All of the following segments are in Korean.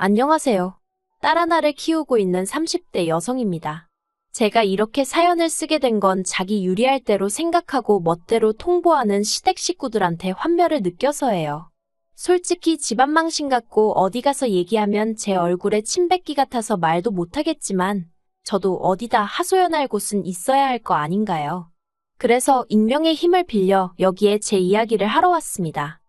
안녕하세요. 딸 하나를 키우고 있는 30대 여성입니다. 제가 이렇게 사연을 쓰게 된 건 자기 유리할 대로 생각하고 멋대로 통보하는 시댁 식구들한테 환멸을 느껴서예요. 솔직히 집안 망신 같고 어디 가서 얘기하면 제 얼굴에 침 뱉기 같아서 말도 못하겠지만 저도 어디다 하소연할 곳은 있어야 할 거 아닌가요? 그래서 익명의 힘을 빌려 여기에 제 이야기를 하러 왔습니다.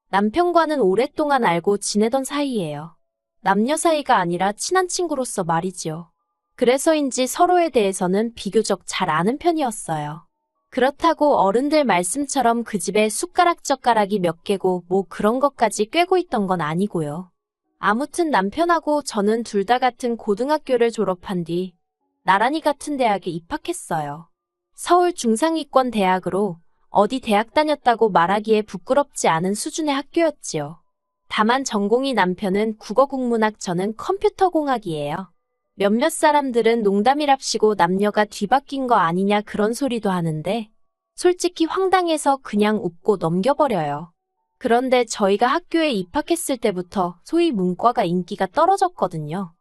남편과는 오랫동안 알고 지내던 사이예요. 남녀 사이가 아니라 친한 친구로서 말이지요. 그래서인지 서로에 대해서는 비교적 잘 아는 편이었어요. 그렇다고 어른들 말씀처럼 그 집에 숟가락젓가락이 몇 개고 뭐 그런 것까지 꿰고 있던 건 아니고요. 아무튼 남편하고 저는 둘 다 같은 고등학교를 졸업한 뒤 나란히 같은 대학에 입학했어요. 서울 중상위권 대학으로 어디 대학 다녔다고 말하기에 부끄럽지 않은 수준의 학교였지요. 다만 전공이 남편은 국어국문학, 저는 컴퓨터공학이에요. 몇몇 사람들은 농담이랍시고 남녀가 뒤바뀐 거 아니냐 그런 소리도 하는데 솔직히 황당해서 그냥 웃고 넘겨버려요. 그런데 저희가 학교에 입학했을 때부터 소위 문과가 인기가 떨어졌거든요.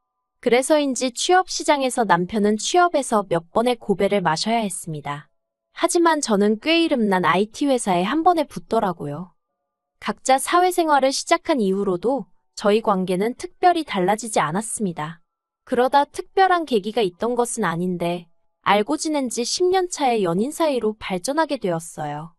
그래서인지 취업 시장에서 남편은 취업에서 몇 번의 고배를 마셔야 했습니다. 하지만 저는 꽤 이름난 IT 회사에 한 번에 붙더라고요. 각자 사회생활을 시작한 이후로도 저희 관계는 특별히 달라지지 않았습니다. 그러다 특별한 계기가 있던 것은 아닌데 알고 지낸 지 10년 차에 연인 사이로 발전하게 되었어요.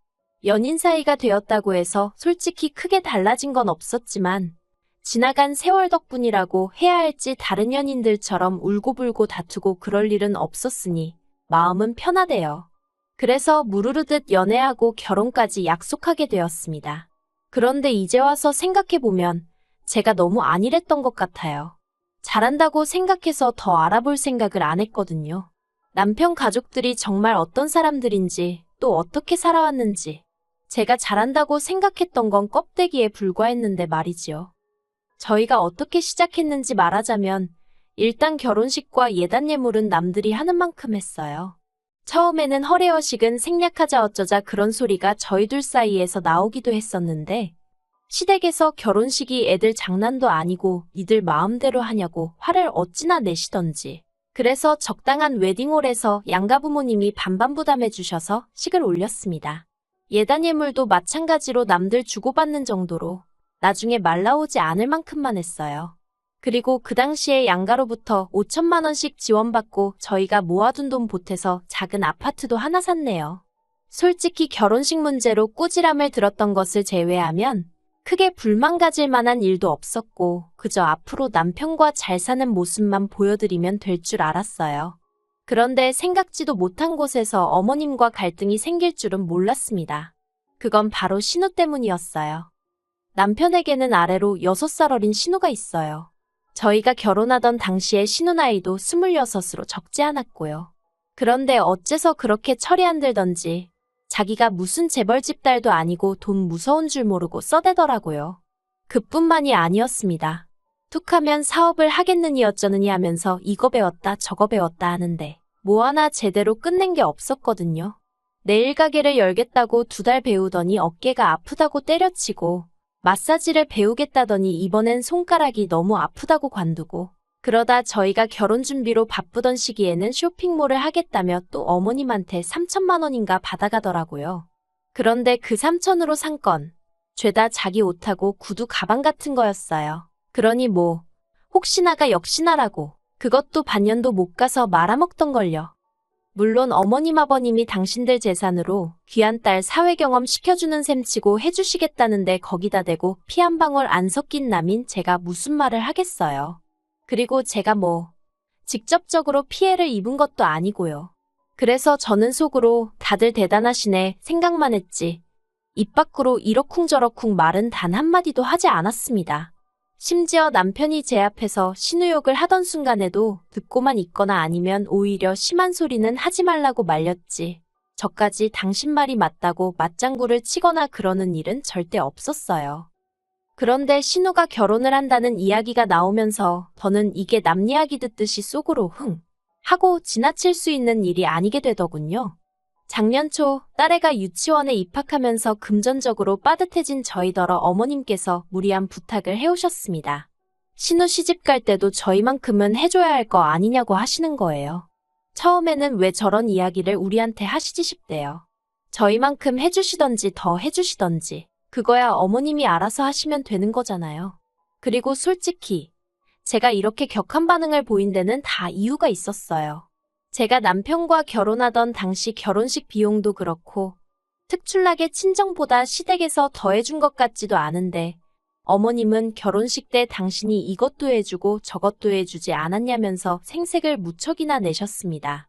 연인 사이가 되었다고 해서 솔직히 크게 달라진 건 없었지만 지나간 세월 덕분이라고 해야 할지 다른 연인들처럼 울고불고 다투고 그럴 일은 없었으니 마음은 편하대요. 그래서 무르르듯 연애하고 결혼까지 약속하게 되었습니다. 그런데 이제 와서 생각해보면 제가 너무 안일했던 것 같아요. 잘한다고 생각해서 더 알아볼 생각을 안 했거든요. 남편 가족들이 정말 어떤 사람들인지 또 어떻게 살아왔는지 제가 잘한다고 생각했던 건 껍데기에 불과했는데 말이지요. 저희가 어떻게 시작했는지 말하자면 일단 결혼식과 예단 예물은 남들이 하는 만큼 했어요. 처음에는 허례허식은 생략하자 어쩌자 그런 소리가 저희 둘 사이에서 나오기도 했었는데 시댁에서 결혼식이 애들 장난도 아니고 니들 마음대로 하냐고 화를 어찌나 내시던지. 그래서 적당한 웨딩홀에서 양가 부모님이 반반 부담해 주셔서 식을 올렸습니다. 예단 예물도 마찬가지로 남들 주고받는 정도로 나중에 말 나오지 않을 만큼만 했어요. 그리고 그 당시에 양가로부터 5천만 원씩 지원받고 저희가 모아둔 돈 보태서 작은 아파트도 하나 샀네요. 솔직히 결혼식 문제로 꾸지람을 들었던 것을 제외하면 크게 불만 가질 만한 일도 없었고 그저 앞으로 남편과 잘 사는 모습만 보여드리면 될 줄 알았어요. 그런데 생각지도 못한 곳에서 어머님과 갈등이 생길 줄은 몰랐습니다. 그건 바로 신우 때문이었어요. 남편에게는 아래로 6살 어린 신우가 있어요. 저희가 결혼하던 당시에 신우 나이도 26으로 적지 않았고요. 그런데 어째서 그렇게 철이 안 들던지 자기가 무슨 재벌집 딸도 아니고 돈 무서운 줄 모르고 써대더라고요. 그뿐만이 아니었습니다. 툭하면 사업을 하겠느니 어쩌느니 하면서 이거 배웠다 저거 배웠다 하는데 뭐 하나 제대로 끝낸 게 없었거든요. 네일 가게를 열겠다고 2달 배우더니 어깨가 아프다고 때려치고 마사지를 배우겠다더니 이번엔 손가락이 너무 아프다고 관두고 그러다 저희가 결혼 준비로 바쁘던 시기에는 쇼핑몰을 하겠다며 또 어머님한테 3천만 원인가 받아가더라고요. 그런데 그 3천으로 산 건 죄다 자기 옷하고 구두 가방 같은 거였어요. 그러니 뭐 혹시나가 역시나라고 그것도 반년도 못 가서 말아먹던걸요. 물론 어머님 아버님이 당신들 재산으로 귀한 딸 사회경험 시켜주는 셈치고 해주시겠다는데 거기다 대고 피 한 방울 안 섞인 남인 제가 무슨 말을 하겠어요. 그리고 제가 뭐 직접적으로 피해를 입은 것도 아니고요. 그래서 저는 속으로 다들 대단하시네 생각만 했지 입 밖으로 이러쿵저러쿵 말은 단 한마디도 하지 않았습니다. 심지어 남편이 제 앞에서 신우욕을 하던 순간에도 듣고만 있거나 아니면 오히려 심한 소리는 하지 말라고 말렸지. 저까지 당신 말이 맞다고 맞장구를 치거나 그러는 일은 절대 없었어요. 그런데 신우가 결혼을 한다는 이야기가 나오면서 저는 이게 남 이야기 듣듯이 속으로 흥 하고 지나칠 수 있는 일이 아니게 되더군요. 작년 초 딸애가 유치원에 입학하면서 금전적으로 빠듯해진 저희더러 어머님께서 무리한 부탁을 해오셨습니다. 신우 시집 갈 때도 저희만큼은 해줘야 할 거 아니냐고 하시는 거예요. 처음에는 왜 저런 이야기를 우리한테 하시지 싶대요. 저희만큼 해주시던지 더 해주시던지 그거야 어머님이 알아서 하시면 되는 거잖아요. 그리고 솔직히 제가 이렇게 격한 반응을 보인 데는 다 이유가 있었어요. 제가 남편과 결혼하던 당시 결혼식 비용도 그렇고 특출나게 친정보다 시댁에서 더 해준 것 같지도 않은데 어머님은 결혼식 때 당신이 이것도 해주고 저것도 해주지 않았냐면서 생색을 무척이나 내셨습니다.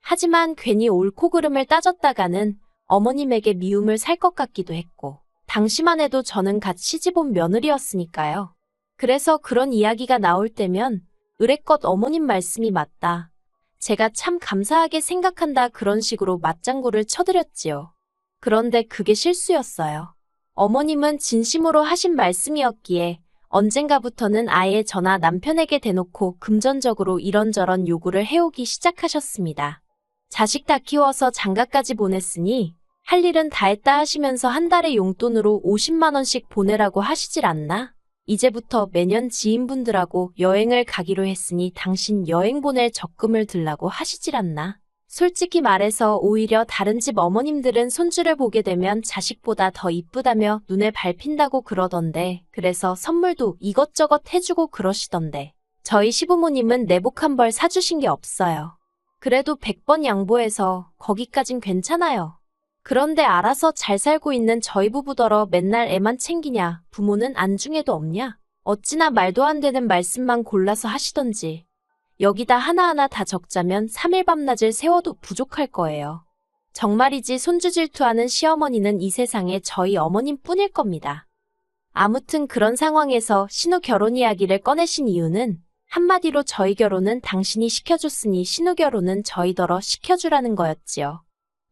하지만 괜히 옳고 그름을 따졌다가는 어머님에게 미움을 살 것 같기도 했고 당시만 해도 저는 갓 시집온 며느리였으니까요. 그래서 그런 이야기가 나올 때면 의례껏 어머님 말씀이 맞다. 제가 참 감사하게 생각한다 그런 식으로 맞장구를 쳐드렸지요. 그런데 그게 실수였어요. 어머님은 진심으로 하신 말씀이었기에 언젠가부터는 아예 저나 남편에게 대놓고 금전적으로 이런저런 요구를 해오기 시작하셨습니다. 자식 다 키워서 장가까지 보냈으니 할 일은 다 했다 하시면서 한 달에 용돈으로 50만 원씩 보내라고 하시질 않나? 이제부터 매년 지인분들하고 여행을 가기로 했으니 당신 여행 보낼 적금을 들라고 하시질 않나? 솔직히 말해서 오히려 다른 집 어머님들은 손주를 보게 되면 자식보다 더 이쁘다며 눈에 밟힌다고 그러던데 그래서 선물도 이것저것 해주고 그러시던데 저희 시부모님은 내복 한 벌 사주신 게 없어요. 그래도 100번 양보해서 거기까진 괜찮아요. 그런데 알아서 잘 살고 있는 저희 부부더러 맨날 애만 챙기냐, 부모는 안중에도 없냐? 어찌나 말도 안 되는 말씀만 골라서 하시던지. 여기다 하나하나 다 적자면 3일 밤낮을 세워도 부족할 거예요. 정말이지 손주 질투하는 시어머니는 이 세상에 저희 어머님뿐일 겁니다. 아무튼 그런 상황에서 신우 결혼 이야기를 꺼내신 이유는 한마디로 저희 결혼은 당신이 시켜줬으니 신우 결혼은 저희더러 시켜주라는 거였지요.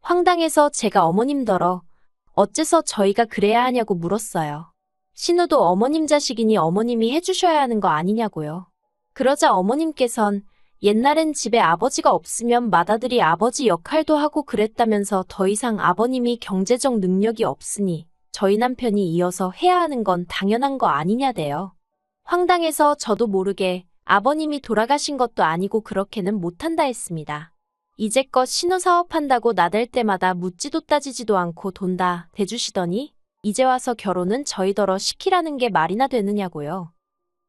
황당해서 제가 어머님더러 어째서 저희가 그래야 하냐고 물었어요. 신우도 어머님 자식이니 어머님이 해주셔야 하는 거 아니냐고요. 그러자 어머님께선 옛날엔 집에 아버지가 없으면 맏아들이 아버지 역할도 하고 그랬다면서 더 이상 아버님이 경제적 능력이 없으니 저희 남편이 이어서 해야 하는 건 당연한 거 아니냐대요. 황당해서 저도 모르게 아버님이 돌아가신 것도 아니고 그렇게는 못한다 했습니다. 이제껏 신우 사업한다고 나댈 때마다 묻지도 따지지도 않고 돈 다 대주시더니 이제 와서 결혼은 저희더러 시키라는 게 말이나 되느냐고요.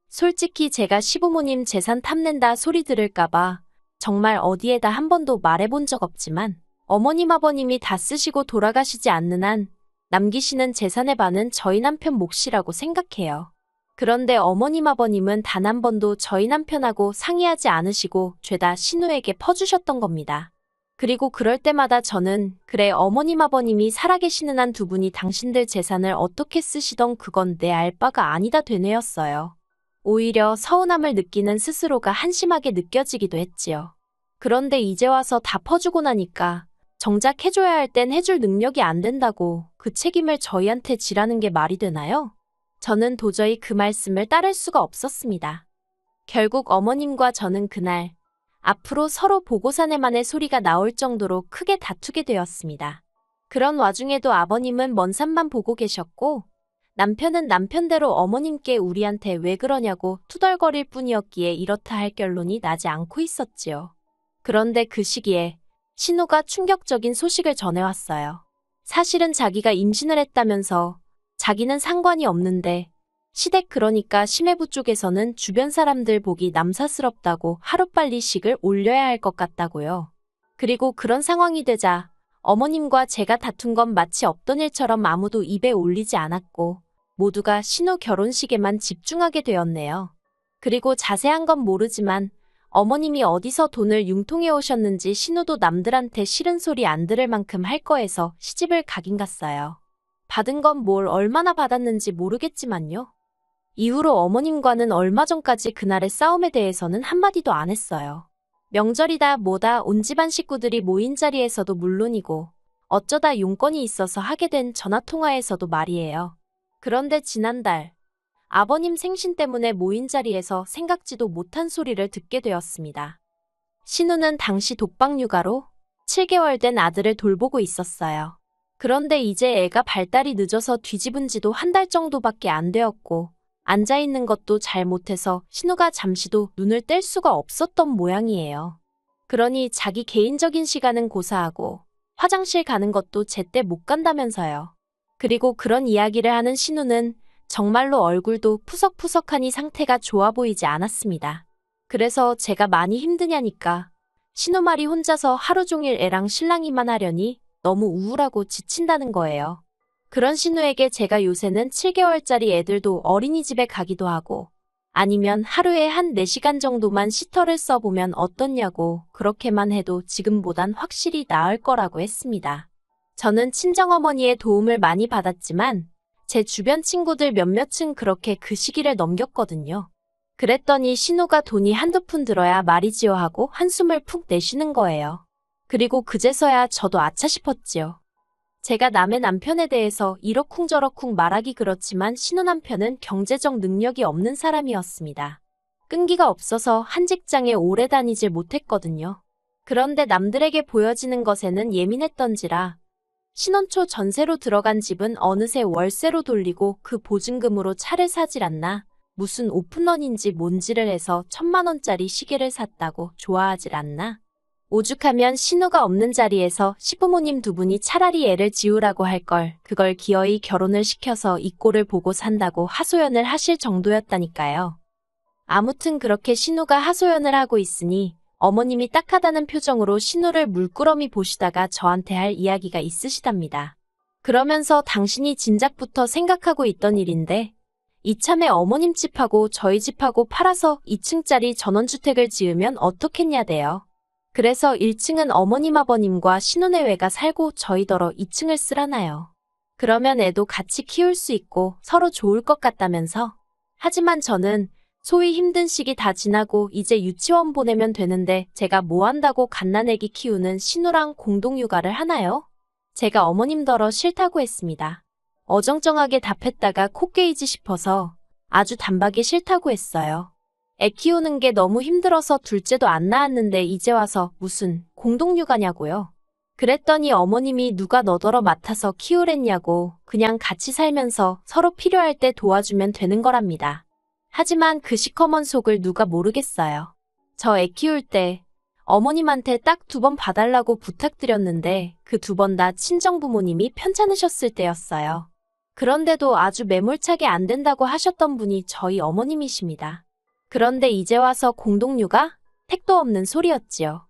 솔직히 제가 시부모님 재산 탐낸다 소리 들을까봐 정말 어디에다 한 번도 말해본 적 없지만 어머님 아버님이 다 쓰시고 돌아가시지 않는 한 남기시는 재산의 반은 저희 남편 몫이라고 생각해요. 그런데 어머님 아버님은 단 한 번도 저희 남편하고 상의하지 않으시고 죄다 신우에게 퍼주셨던 겁니다. 그리고 그럴 때마다 저는 그래 어머님 아버님이 살아계시는 한 두 분이 당신들 재산을 어떻게 쓰시던 그건 내 알 바가 아니다 되뇌었어요. 오히려 서운함을 느끼는 스스로가 한심하게 느껴지기도 했지요. 그런데 이제 와서 다 퍼주고 나니까 정작 해줘야 할 땐 해줄 능력이 안 된다고 그 책임을 저희한테 지라는 게 말이 되나요? 저는 도저히 그 말씀을 따를 수가 없었습니다. 결국 어머님과 저는 그날 앞으로 서로 보고사내만의 소리가 나올 정도로 크게 다투게 되었습니다. 그런 와중에도 아버님은 먼 산만 보고 계셨고 남편은 남편대로 어머님께 우리한테 왜 그러냐고 투덜거릴 뿐이었기에 이렇다 할 결론이 나지 않고 있었지요. 그런데 그 시기에 신우가 충격적인 소식을 전해왔어요. 사실은 자기가 임신을 했다면서 자기는 상관이 없는데 시댁 그러니까 심해부 쪽에서는 주변 사람들 보기 남사스럽다고 하루빨리 식을 올려야 할 것 같다고요. 그리고 그런 상황이 되자 어머님과 제가 다툰 건 마치 없던 일처럼 아무도 입에 올리지 않았고 모두가 신우 결혼식에만 집중하게 되었네요. 그리고 자세한 건 모르지만 어머님이 어디서 돈을 융통해 오셨는지 신우도 남들한테 싫은 소리 안 들을 만큼 할 거해서 시집을 가긴 갔어요. 받은 건 뭘 얼마나 받았는지 모르겠지만요. 이후로 어머님과는 얼마 전까지 그날의 싸움에 대해서는 한마디도 안 했어요. 명절이다 뭐다 온 집안 식구들이 모인 자리에서도 물론이고 어쩌다 용건이 있어서 하게 된 전화통화에서도 말이에요. 그런데 지난달 아버님 생신 때문에 모인 자리에서 생각지도 못한 소리를 듣게 되었습니다. 신우는 당시 독박 육아로 7개월 된 아들을 돌보고 있었어요. 그런데 이제 애가 발달이 늦어서 뒤집은 지도 한 달 정도밖에 안 되었고 앉아있는 것도 잘 못해서 신우가 잠시도 눈을 뗄 수가 없었던 모양이에요. 그러니 자기 개인적인 시간은 고사하고 화장실 가는 것도 제때 못 간다면서요. 그리고 그런 이야기를 하는 신우는 정말로 얼굴도 푸석푸석하니 상태가 좋아 보이지 않았습니다. 그래서 제가 많이 힘드냐니까 신우 말이 혼자서 하루 종일 애랑 실랑이만 하려니 너무 우울하고 지친다는 거예요. 그런 신우에게 제가 요새는 7개월짜리 애들도 어린이집에 가기도 하고 아니면 하루에 한 4시간 정도만 시터를 써보면 어떻냐고 그렇게만 해도 지금보단 확실히 나을 거라고 했습니다. 저는 친정어머니의 도움을 많이 받았지만 제 주변 친구들 몇몇은 그렇게 그 시기를 넘겼거든요. 그랬더니 신우가 돈이 한두 푼 들어야 말이지요 하고 한숨을 푹 내쉬는 거예요. 그리고 그제서야 저도 아차 싶었지요. 제가 남의 남편에 대해서 이러쿵저러쿵 말하기 그렇지만 신우 남편은 경제적 능력이 없는 사람이었습니다. 끈기가 없어서 한 직장에 오래 다니질 못했거든요. 그런데 남들에게 보여지는 것에는 예민했던지라 신혼 초 전세로 들어간 집은 어느새 월세로 돌리고 그 보증금으로 차를 사질 않나 무슨 오픈런인지 뭔지를 해서 1,000만 원짜리 시계를 샀다고 좋아하질 않나. 오죽하면 신우가 없는 자리에서 시부모님 두 분이 차라리 애를 지우라고 할 걸 그걸 기어이 결혼을 시켜서 이 꼴을 보고 산다고 하소연을 하실 정도였다니까요. 아무튼 그렇게 신우가 하소연을 하고 있으니 어머님이 딱하다는 표정으로 신우를 물끄러미 보시다가 저한테 할 이야기가 있으시답니다. 그러면서 당신이 진작부터 생각하고 있던 일인데 이참에 어머님 집하고 저희 집하고 팔아서 2층짜리 전원주택을 지으면 어떻겠냐대요. 그래서 1층은 어머님 아버님과 신혼애외가 살고 저희더러 2층을 쓰라나요. 그러면 애도 같이 키울 수 있고 서로 좋을 것 같다면서. 하지만 저는 소위 힘든 시기 다 지나고 이제 유치원 보내면 되는데 제가 뭐 한다고 갓난애기 키우는 신우랑 공동육아를 하나요? 제가 어머님더러 싫다고 했습니다. 어정쩡하게 답했다가 코 깨이지 싶어서 아주 단박에 싫다고 했어요. 애 키우는 게 너무 힘들어서 둘째도 안 낳았는데 이제 와서 무슨 공동육아냐고요. 그랬더니 어머님이 누가 너더러 맡아서 키우랬냐고 그냥 같이 살면서 서로 필요할 때 도와주면 되는 거랍니다. 하지만 그 시커먼 속을 누가 모르겠어요. 저 애 키울 때 어머님한테 딱 2번 봐달라고 부탁드렸는데 그 2번 다 친정부모님이 편찮으셨을 때였어요. 그런데도 아주 매몰차게 안 된다고 하셨던 분이 저희 어머님이십니다. 그런데 이제 와서 공동육아? 택도 없는 소리였지요.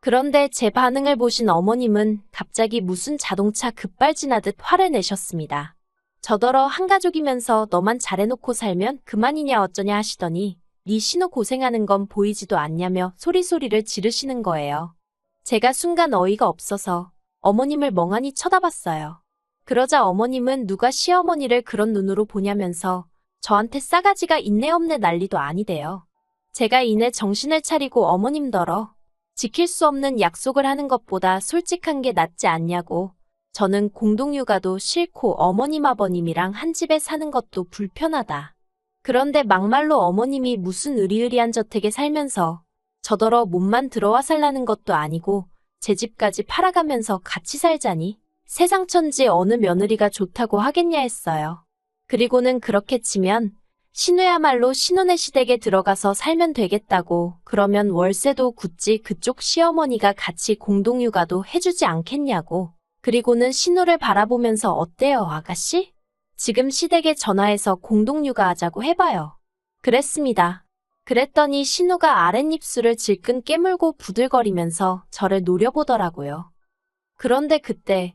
그런데 제 반응을 보신 어머님은 갑자기 무슨 자동차 급발진하듯 화를 내셨습니다. 저더러 한가족이면서 너만 잘해놓고 살면 그만이냐 어쩌냐 하시더니 네 신우 고생하는 건 보이지도 않냐며 소리소리를 지르시는 거예요. 제가 순간 어이가 없어서 어머님을 멍하니 쳐다봤어요. 그러자 어머님은 누가 시어머니를 그런 눈으로 보냐면서 저한테 싸가지가 있네 없네 난리도 아니대요. 제가 이내 정신을 차리고 어머님더러 지킬 수 없는 약속을 하는 것보다 솔직한 게 낫지 않냐고. 저는 공동육아도 싫고 어머님 아버님이랑 한 집에 사는 것도 불편하다. 그런데 막말로 어머님이 무슨 으리으리한 저택에 살면서 저더러 몸만 들어와 살라는 것도 아니고 제 집까지 팔아가면서 같이 살자니 세상 천지 어느 며느리가 좋다고 하겠냐 했어요. 그리고는 그렇게 치면 신우야말로 신혼의 시댁에 들어가서 살면 되겠다고. 그러면 월세도 굳이 그쪽 시어머니가 같이 공동육아도 해주지 않겠냐고. 그리고는 신우를 바라보면서 어때요 아가씨? 지금 시댁에 전화해서 공동육아 하자고 해봐요. 그랬습니다. 그랬더니 신우가 아랫입술을 질끈 깨물고 부들거리면서 저를 노려보더라고요. 그런데 그때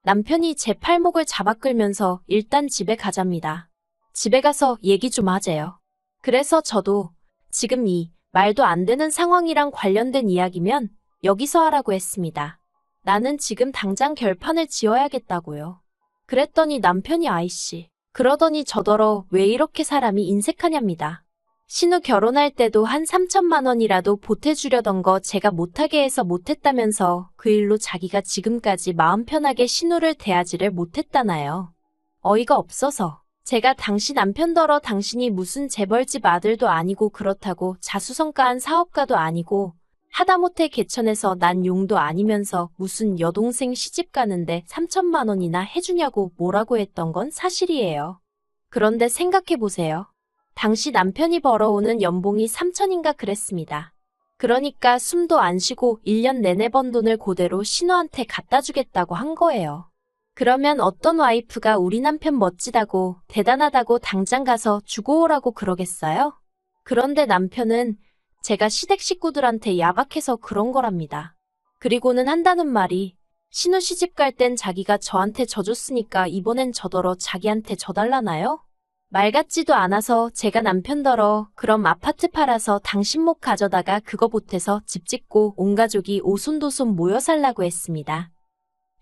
남편이 제 팔목을 잡아 끌면서 일단 집에 가자입니다. 집에 가서 얘기 좀 하재요. 그래서 저도 지금 이 말도 안 되는 상황이랑 관련된 이야기면 여기서 하라고 했습니다. 나는 지금 당장 결판을 지어야겠다고요. 그랬더니 남편이 아이씨 그러더니 저더러 왜 이렇게 사람이 인색하냐입니다. 신우 결혼할 때도 한 3천만 원이라도 보태주려던 거 제가 못하게 해서 못했다면서 그 일로 자기가 지금까지 마음 편하게 신우를 대하지를 못했다나요. 어이가 없어서 제가 당신 남편더러 당신이 무슨 재벌집 아들도 아니고 그렇다고 자수성가한 사업가도 아니고 하다못해 개천에서 난 용도 아니면서 무슨 여동생 시집 가는데 3천만 원이나 해주냐고 뭐라고 했던 건 사실이에요. 그런데 생각해보세요. 당시 남편이 벌어오는 연봉이 3천인가 그랬습니다. 그러니까 숨도 안 쉬고 1년 내내 번 돈을 그대로 신우한테 갖다 주겠다고 한 거예요. 그러면 어떤 와이프가 우리 남편 멋지다고 대단하다고 당장 가서 주고 오라고 그러겠어요? 그런데 남편은 제가 시댁 식구들한테 야박해서 그런 거랍니다. 그리고는 한다는 말이 신우 시집 갈 땐 자기가 저한테 져줬으니까 이번엔 저더러 자기한테 져달라나요? 말 같지도 않아서 제가 남편더러 그럼 아파트 팔아서 당신 목 가져다가 그거 보태서 집 짓고 온 가족이 오손도손 모여 살라고 했습니다.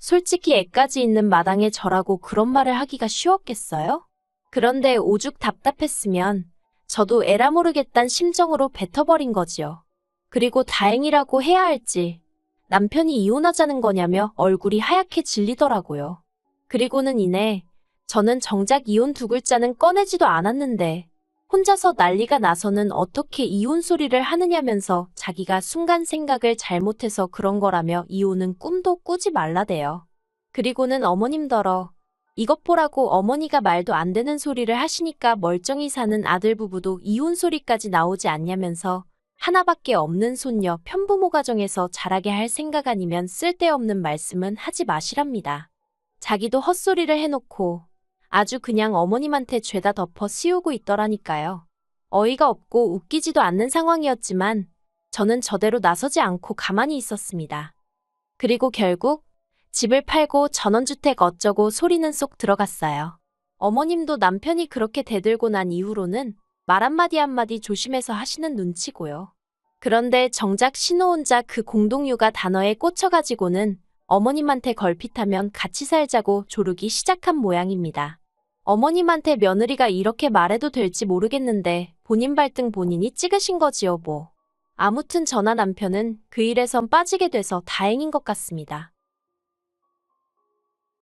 솔직히 애까지 있는 마당에 저라고 그런 말을 하기가 쉬웠겠어요? 그런데 오죽 답답했으면 저도 에라 모르겠단 심정으로 뱉어버린 거지요. 그리고 다행이라고 해야 할지 남편이 이혼하자는 거냐며 얼굴이 하얗게 질리더라고요. 그리고는 이내 저는 정작 이혼 두 글자는 꺼내지도 않았는데 혼자서 난리가 나서는 어떻게 이혼 소리를 하느냐면서 자기가 순간 생각을 잘못해서 그런 거라며 이혼은 꿈도 꾸지 말라대요. 그리고는 어머님더러 이것 보라고 어머니가 말도 안 되는 소리를 하시니까 멀쩡히 사는 아들 부부도 이혼 소리까지 나오지 않냐면서 하나밖에 없는 손녀 편부모 가정에서 자라게 할 생각 아니면 쓸데없는 말씀은 하지 마시랍니다. 자기도 헛소리를 해놓고 아주 그냥 어머님한테 죄다 덮어 씌우고 있더라니까요. 어이가 없고 웃기지도 않는 상황이었지만 저는 저대로 나서지 않고 가만히 있었습니다. 그리고 결국 집을 팔고 전원주택 어쩌고 소리는 쏙 들어갔어요. 어머님도 남편이 그렇게 대들고 난 이후로는 말 한마디 한마디 조심해서 하시는 눈치고요. 그런데 정작 신우 혼자 그 공동육아 단어에 꽂혀가지고는 어머님한테 걸핏하면 같이 살자고 조르기 시작한 모양입니다. 어머님한테 며느리가 이렇게 말해도 될지 모르겠는데 본인 발등 본인이 찍으신 거지요 뭐. 아무튼 저나 남편은 그 일에선 빠지게 돼서 다행인 것 같습니다.